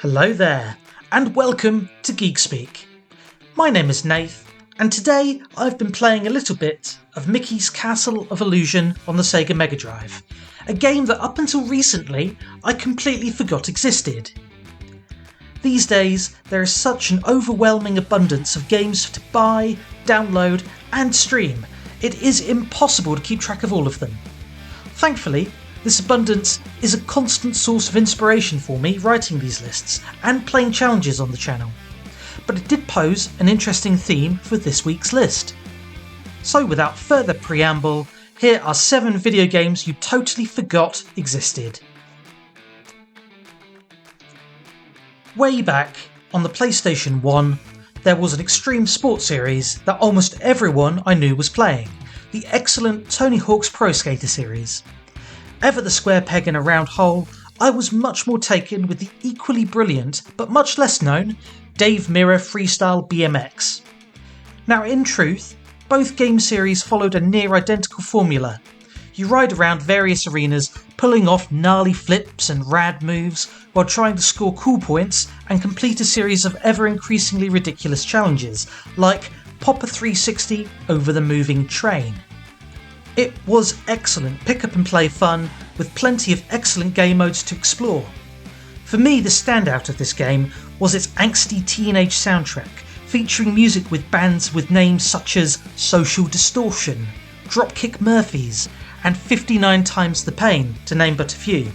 Hello there, and welcome to Geek Speak. My name is Nath, and today I've been playing a little bit of Mickey's Castle of Illusion on the Sega Mega Drive, a game that up until recently I completely forgot existed. These days there is such an overwhelming abundance of games to buy, download and stream, it is impossible to keep track of all of them. Thankfully, this abundance is a constant source of inspiration for me writing these lists and playing challenges on the channel. But it did pose an interesting theme for this week's list. So without further preamble, here are 7 video games you totally forgot existed. Way back on the PlayStation 1, there was an extreme sports series that almost everyone I knew was playing, the excellent Tony Hawk's Pro Skater series. Ever the square peg in a round hole, I was much more taken with the equally brilliant, but much less known, Dave Mirra Freestyle BMX. Now in truth, both game series followed a near identical formula. You ride around various arenas, pulling off gnarly flips and rad moves, while trying to score cool points and complete a series of ever-increasingly ridiculous challenges, like pop a 360 over the moving train. It was excellent pick up and play fun, with plenty of excellent game modes to explore. For me, the standout of this game was its angsty teenage soundtrack, featuring music with bands with names such as Social Distortion, Dropkick Murphys, and 59 Times the Pain, to name but a few.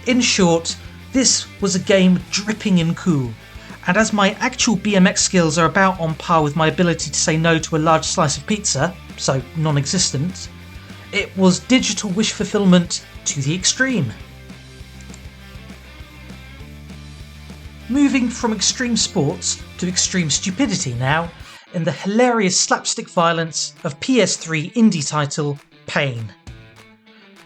In short, this was a game dripping in cool, and as my actual BMX skills are about on par with my ability to say no to a large slice of pizza, so non-existent, it was digital wish fulfillment to the extreme. Moving from extreme sports to extreme stupidity now, in the hilarious slapstick violence of PS3 indie title Pain.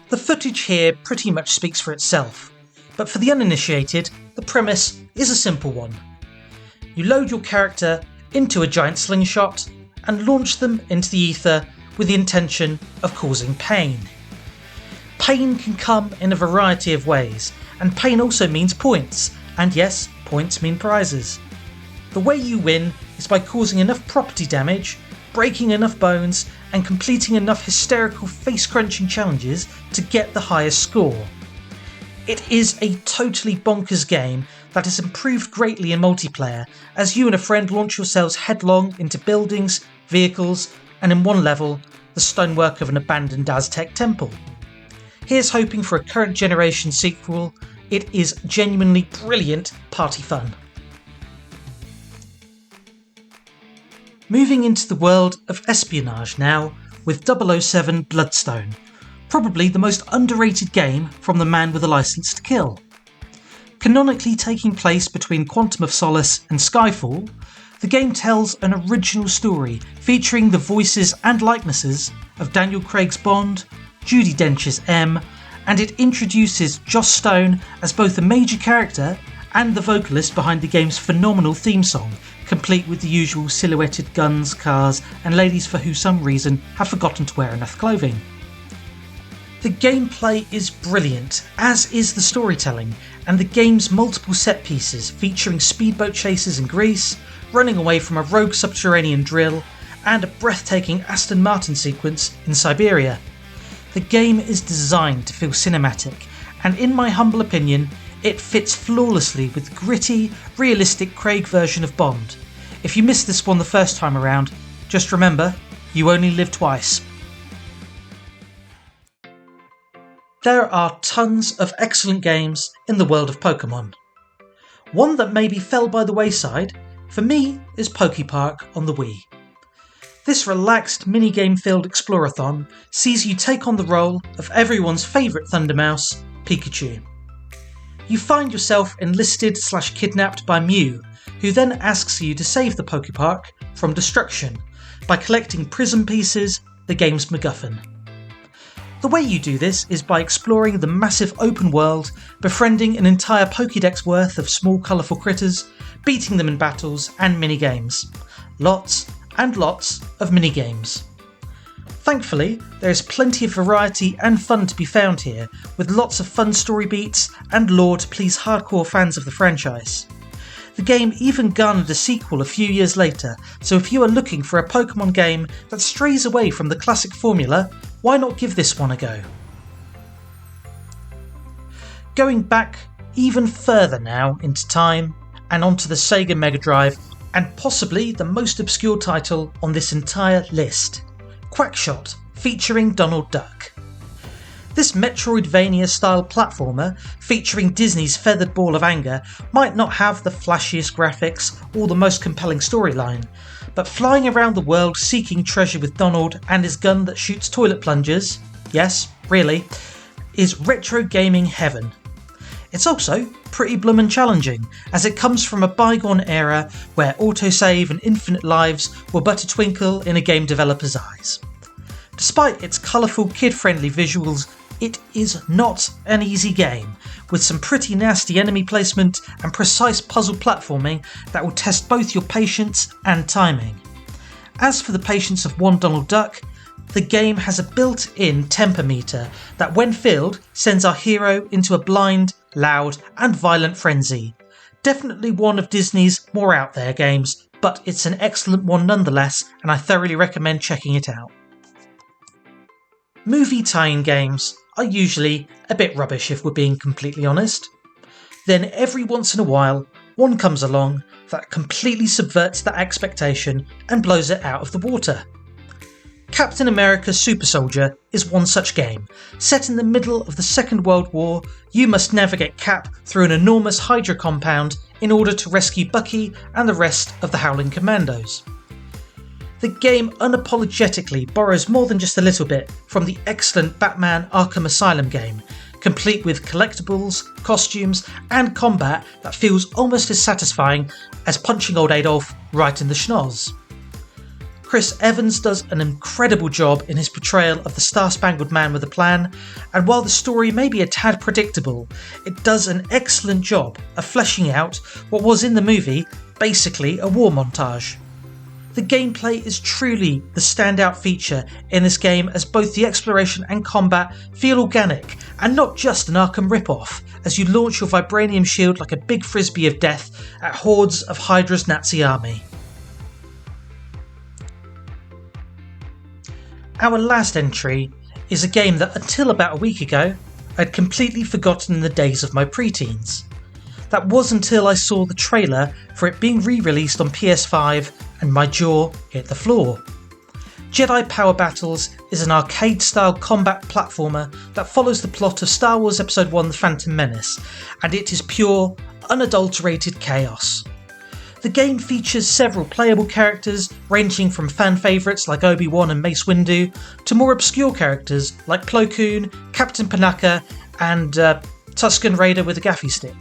The footage here pretty much speaks for itself, but for the uninitiated, the premise is a simple one. You load your character into a giant slingshot and launch them into the ether with the intention of causing pain. Pain can come in a variety of ways, and pain also means points, and yes, points mean prizes. The way you win is by causing enough property damage, breaking enough bones, and completing enough hysterical face-crunching challenges to get the highest score. It is a totally bonkers game that has improved greatly in multiplayer, as you and a friend launch yourselves headlong into buildings, vehicles, and in one level, the stonework of an abandoned Aztec temple. Here's hoping for a current generation sequel. It is genuinely brilliant party fun. Moving into the world of espionage now, with 007 Bloodstone, probably the most underrated game from the man with a license to kill. Canonically taking place between Quantum of Solace and Skyfall, the game tells an original story featuring the voices and likenesses of Daniel Craig's Bond, Judi Dench's M, and it introduces Joss Stone as both a major character and the vocalist behind the game's phenomenal theme song, complete with the usual silhouetted guns, cars, and ladies for who some reason have forgotten to wear enough clothing. The gameplay is brilliant, as is the storytelling, and the game's multiple set pieces featuring speedboat chases in Greece, running away from a rogue subterranean drill, and a breathtaking Aston Martin sequence in Siberia. The game is designed to feel cinematic, and in my humble opinion, it fits flawlessly with the gritty, realistic Craig version of Bond. If you missed this one the first time around, just remember, you only live twice. There are tons of excellent games in the world of Pokemon. One that maybe fell by the wayside, for me, is Pokepark on the Wii. This relaxed minigame-filled explorathon sees you take on the role of everyone's favourite Thundermouse, Pikachu. You find yourself enlisted/kidnapped by Mew, who then asks you to save the Pokepark from destruction by collecting prism pieces, the game's MacGuffin. The way you do this is by exploring the massive open world, befriending an entire Pokédex worth of small colourful critters, beating them in battles and minigames. Lots and lots of minigames. Thankfully, there is plenty of variety and fun to be found here, with lots of fun story beats and lore to please hardcore fans of the franchise. The game even garnered a sequel a few years later, so if you are looking for a Pokemon game that strays away from the classic formula, why not give this one a go? Going back even further now into time and onto the Sega Mega Drive, and possibly the most obscure title on this entire list, Quackshot, featuring Donald Duck. This Metroidvania-style platformer, featuring Disney's feathered ball of anger, might not have the flashiest graphics or the most compelling storyline, but flying around the world seeking treasure with Donald and his gun that shoots toilet plungers, yes, really, is retro gaming heaven. It's also pretty bloomin' challenging, as it comes from a bygone era where autosave and infinite lives were but a twinkle in a game developer's eyes. Despite its colourful kid-friendly visuals, it is not an easy game, with some pretty nasty enemy placement and precise puzzle platforming that will test both your patience and timing. As for the patience of one Donald Duck, the game has a built-in temper meter that, when filled, sends our hero into a blind, loud and violent frenzy. Definitely one of Disney's more out there games, but it's an excellent one nonetheless, and I thoroughly recommend checking it out. Movie tie-in games are usually a bit rubbish if we're being completely honest. Then every once in a while, one comes along that completely subverts that expectation and blows it out of the water. Captain America Super Soldier is one such game. Set in the middle of the Second World War, you must navigate Cap through an enormous Hydra compound in order to rescue Bucky and the rest of the Howling Commandos. The game unapologetically borrows more than just a little bit from the excellent Batman Arkham Asylum game, complete with collectibles, costumes and combat that feels almost as satisfying as punching old Adolf right in the schnoz. Chris Evans does an incredible job in his portrayal of the Star-Spangled Man with a Plan, and while the story may be a tad predictable, it does an excellent job of fleshing out what was in the movie basically a war montage. The gameplay is truly the standout feature in this game, as both the exploration and combat feel organic and not just an Arkham ripoff, as you launch your vibranium shield like a big frisbee of death at hordes of Hydra's Nazi army. Our last entry is a game that until about a week ago I'd completely forgotten in the days of my preteens. That was until I saw the trailer for it being re-released on PS5 and my jaw hit the floor. Jedi Power Battles is an arcade-style combat platformer that follows the plot of Star Wars Episode I: The Phantom Menace, and it is pure, unadulterated chaos. The game features several playable characters, ranging from fan favourites like Obi-Wan and Mace Windu, to more obscure characters like Plo Koon, Captain Panaka, and Tusken Raider with a gaffy stick.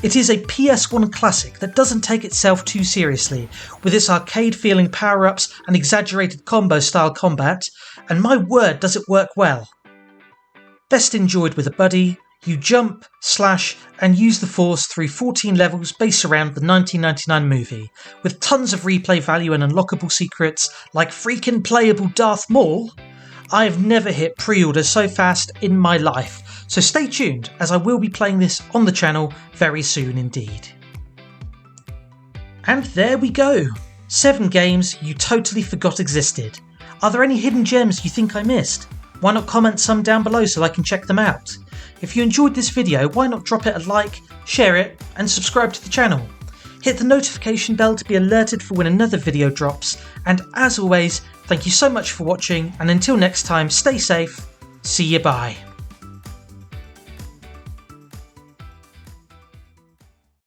It is a PS1 classic that doesn't take itself too seriously, with its arcade-feeling power-ups and exaggerated combo-style combat, and my word does it work well. Best enjoyed with a buddy, you jump, slash, and use the Force through 14 levels based around the 1999 movie, with tons of replay value and unlockable secrets like freaking playable Darth Maul. I have never hit pre-order so fast in my life, so stay tuned as I will be playing this on the channel very soon indeed. And there we go! 7 games you totally forgot existed. Are there any hidden gems you think I missed? Why not comment some down below so I can check them out? If you enjoyed this video, why not drop it a like, share it, and subscribe to the channel. Hit the notification bell to be alerted for when another video drops, and as always, thank you so much for watching, and until next time, stay safe, see you, bye.